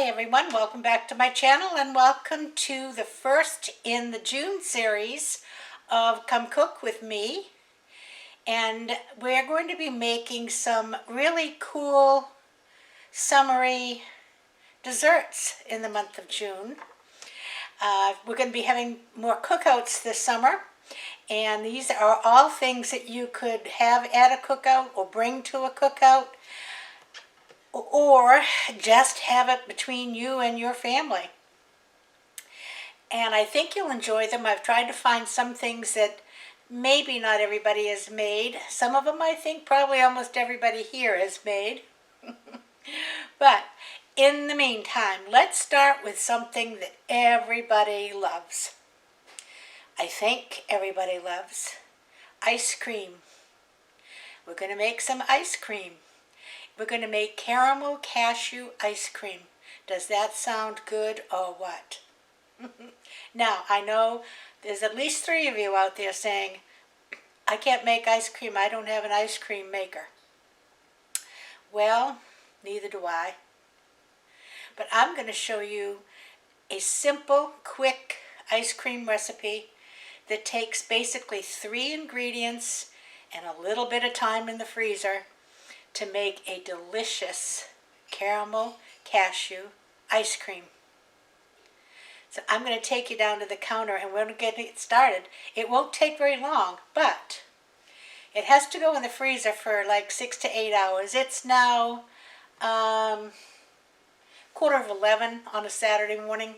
everyone, welcome back to my channel and welcome to the first in the June series of Come Cook with Me. And we're going to be making some really cool summery desserts in the month of June. We're going to be having more cookouts this summer, and these are all things that you could have at a cookout or bring to a cookout, or just have it between you and your family. And I think you'll enjoy them. I've tried to find some things that maybe not everybody has made. Some of them I think probably almost everybody here has made. But in the meantime, let's start with something that everybody loves. I think everybody loves ice cream. We're going to make some ice cream. We're going to make caramel cashew ice cream. Does that sound good or what? Now, I know there's at least 3 of you out there saying, I can't make ice cream. I don't have an ice cream maker. Well, neither do I. But I'm going to show you a simple, quick ice cream recipe that takes basically 3 ingredients and a little bit of time in the freezer to make a delicious caramel cashew ice cream. So I'm going to take you down to the counter and we're going to get it started. It won't take very long, but it has to go in the freezer for like 6 to 8 hours. It's now 11:15 on a Saturday morning.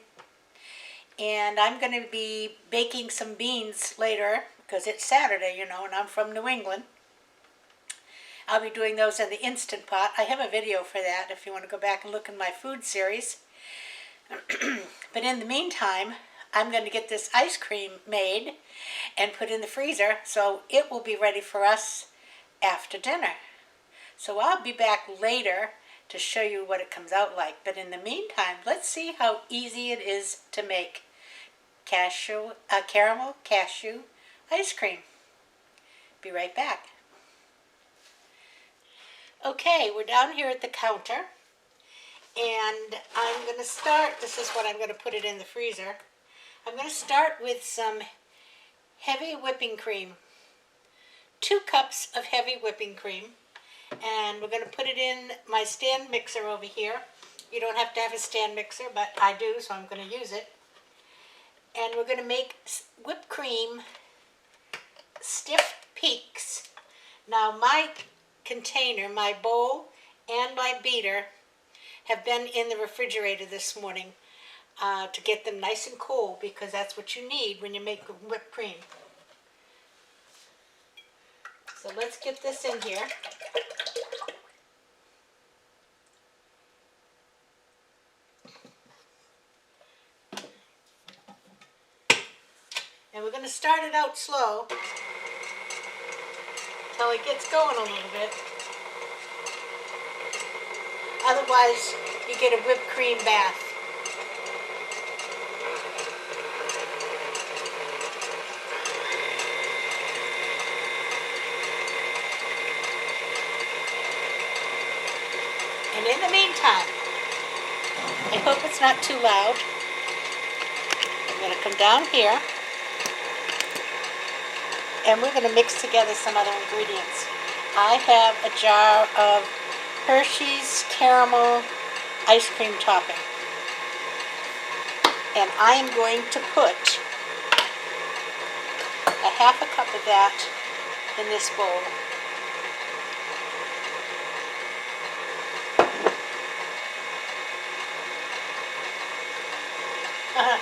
And I'm going to be baking some beans later because it's Saturday, you know, and I'm from New England. I'll be doing those in the Instant Pot. I have a video for that if you want to go back and look in my food series. But in the meantime, I'm going to get this ice cream made and put in the freezer so it will be ready for us after dinner. So I'll be back later to show you what it comes out like. But in the meantime, let's see how easy it is to make caramel cashew ice cream. Be right back. Okay, we're down here at the counter, and I'm going to start, this is what I'm going to put it in the freezer. I'm going to start with some heavy whipping cream. 2 cups of heavy whipping cream, and we're going to put it in my stand mixer over here. You don't have to have a stand mixer, but I do, so I'm going to use it. And we're going to make whipped cream stiff peaks. Now my container, my bowl, and my beater have been in the refrigerator this morning to get them nice and cool, because that's what you need when you make whipped cream. So let's get this in here. And we're going to start it out slow until it gets going a little bit. Otherwise, you get a whipped cream bath. And in the meantime, I hope it's not too loud. I'm going to come down here, and we're going to mix together some other ingredients. I have a jar of Hershey's caramel ice cream topping, and I am going to put a ½ cup of that in this bowl.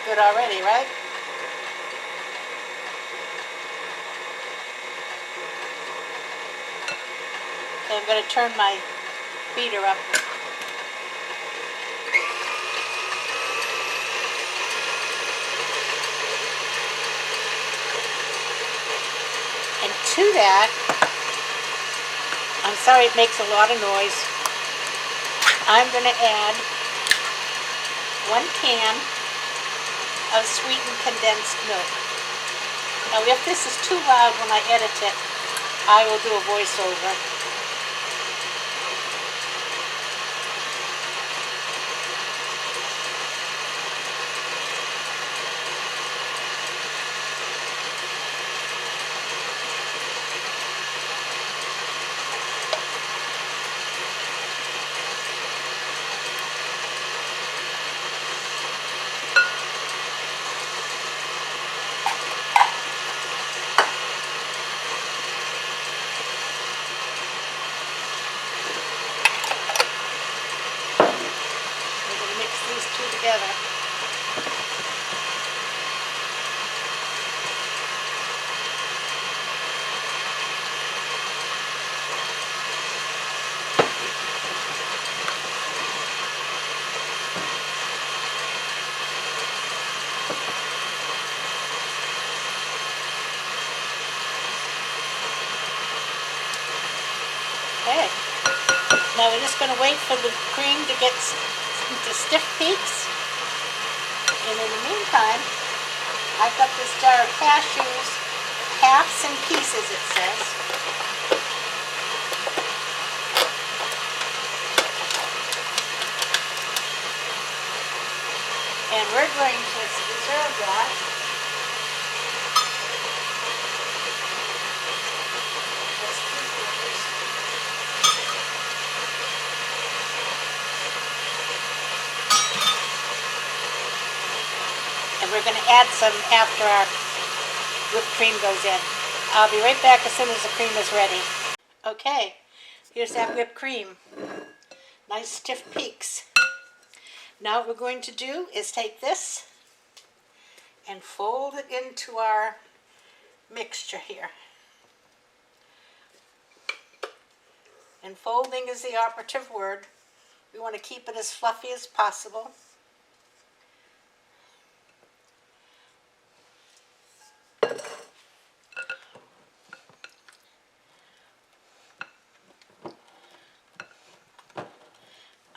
Good already, right? Okay, I'm going to turn my beater up. And to that, I'm sorry it makes a lot of noise, I'm going to add 1 can of sweetened condensed milk. Now if this is too loud when I edit it, I will do a voiceover. together. Okay. Now we're just going to wait for the cream to get into stiff peaks. And in the meantime, I've got this jar of cashews, halves and pieces it says. And we're going to preserve that. And we're going to add some after our whipped cream goes in. I'll be right back as soon as the cream is ready. Okay, here's that whipped cream. Nice stiff peaks. Now what we're going to do is take this and fold it into our mixture here. And folding is the operative word. We want to keep it as fluffy as possible.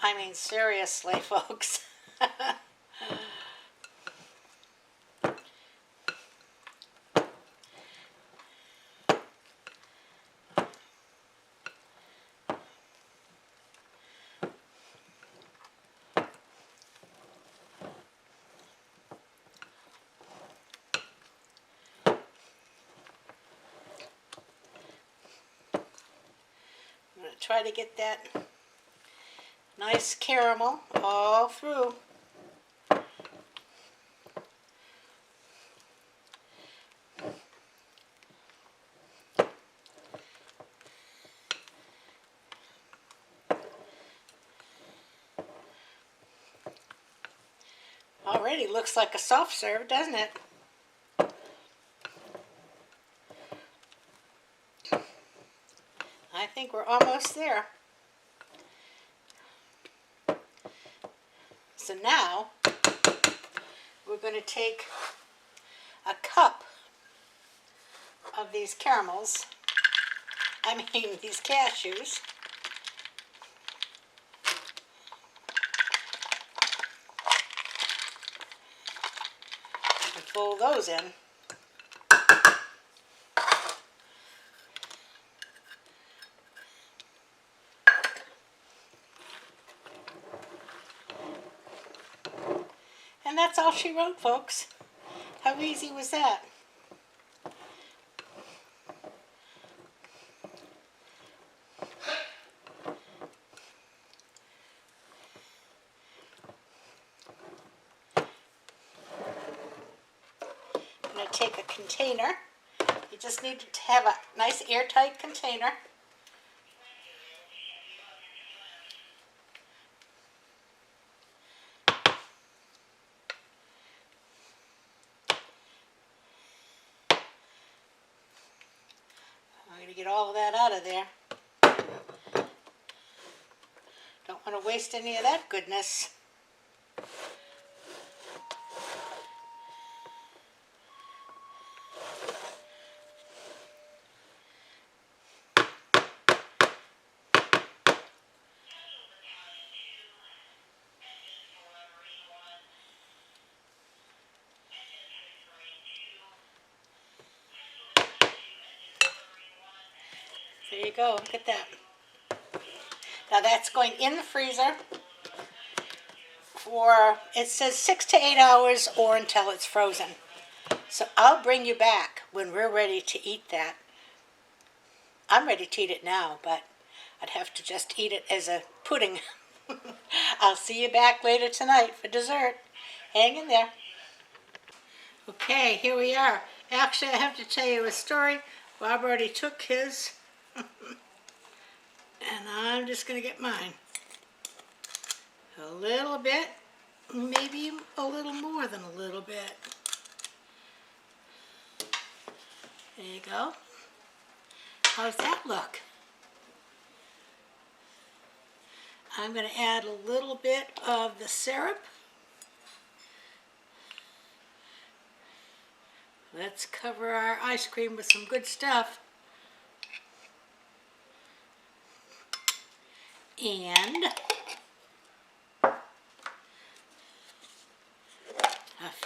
I mean, seriously, folks. I'm going to try to get that nice caramel all through. Already looks like a soft serve, doesn't it? I think we're almost there. So now we're going to take a cup of these caramels, these cashews, and fold those in. And that's all she wrote, folks. How easy was that? I'm going to take a container. You just need to have a nice airtight container. I'm going to get all of that out of there. Don't want to waste any of that goodness. There you go, look at that. Now that's going in the freezer for, it says 6 to 8 hours or until it's frozen. So I'll bring you back when we're ready to eat that. I'm ready to eat it now, but I'd have to just eat it as a pudding. I'll see you back later tonight for dessert. Hang in there. Okay, here we are. Actually, I have to tell you a story. Bob already took his. And I'm just going to get mine. A little bit maybe a little more than a little bit. There you go. How's that look? I'm going to add a little bit of the syrup. Let's cover our ice cream with some good stuff. And a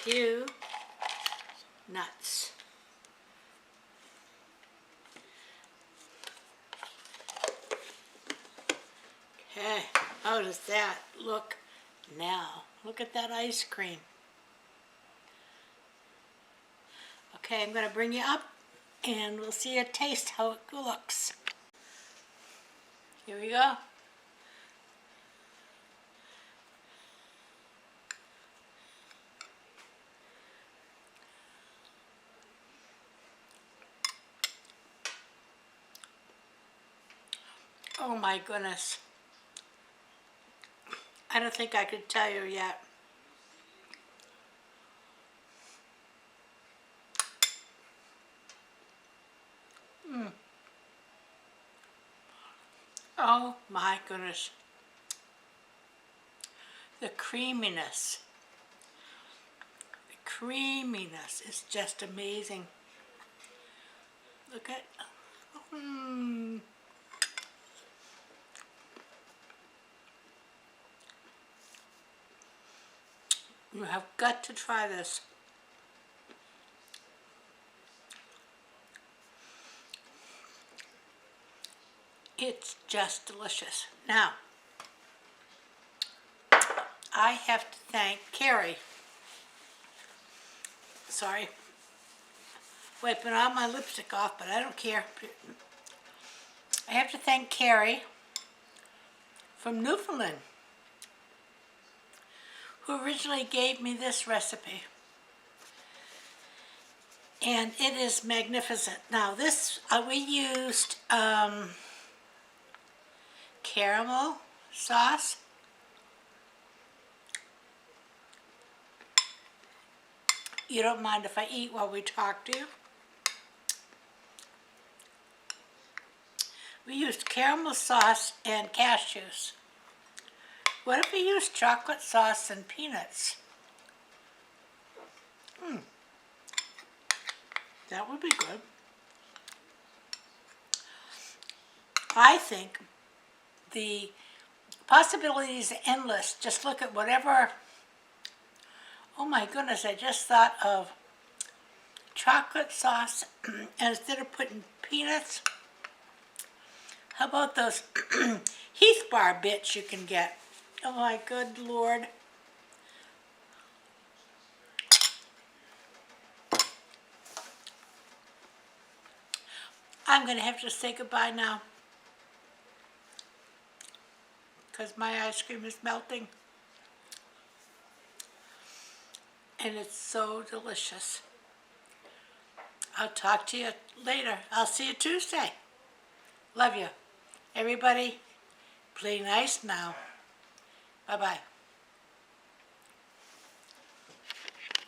few nuts. Okay, how does that look now? Look at that ice cream. Okay, I'm going to bring you up and we'll see a taste how it looks. Here we go. Oh my goodness. I don't think I could tell you yet. Oh my goodness. The creaminess. The creaminess is just amazing. Look at, You have got to try this. It's just delicious. Now, I have to thank Carrie. Sorry, wiping all my lipstick off, but I don't care. I have to thank Carrie from Newfoundland, who originally gave me this recipe. And it is magnificent. Now this, we used caramel sauce. You don't mind if I eat while we talk, do you? We used caramel sauce and cashews. What if we used chocolate sauce and peanuts? That would be good. I think the possibilities are endless. Just look at whatever. Oh my goodness, I just thought of chocolate sauce and instead of putting peanuts, how about those Heath Bar bits you can get? Oh my good Lord. I'm going to have to say goodbye now because my ice cream is melting. And it's so delicious. I'll talk to you later. I'll see you Tuesday. Love you. Everybody, play nice now. Bye-bye.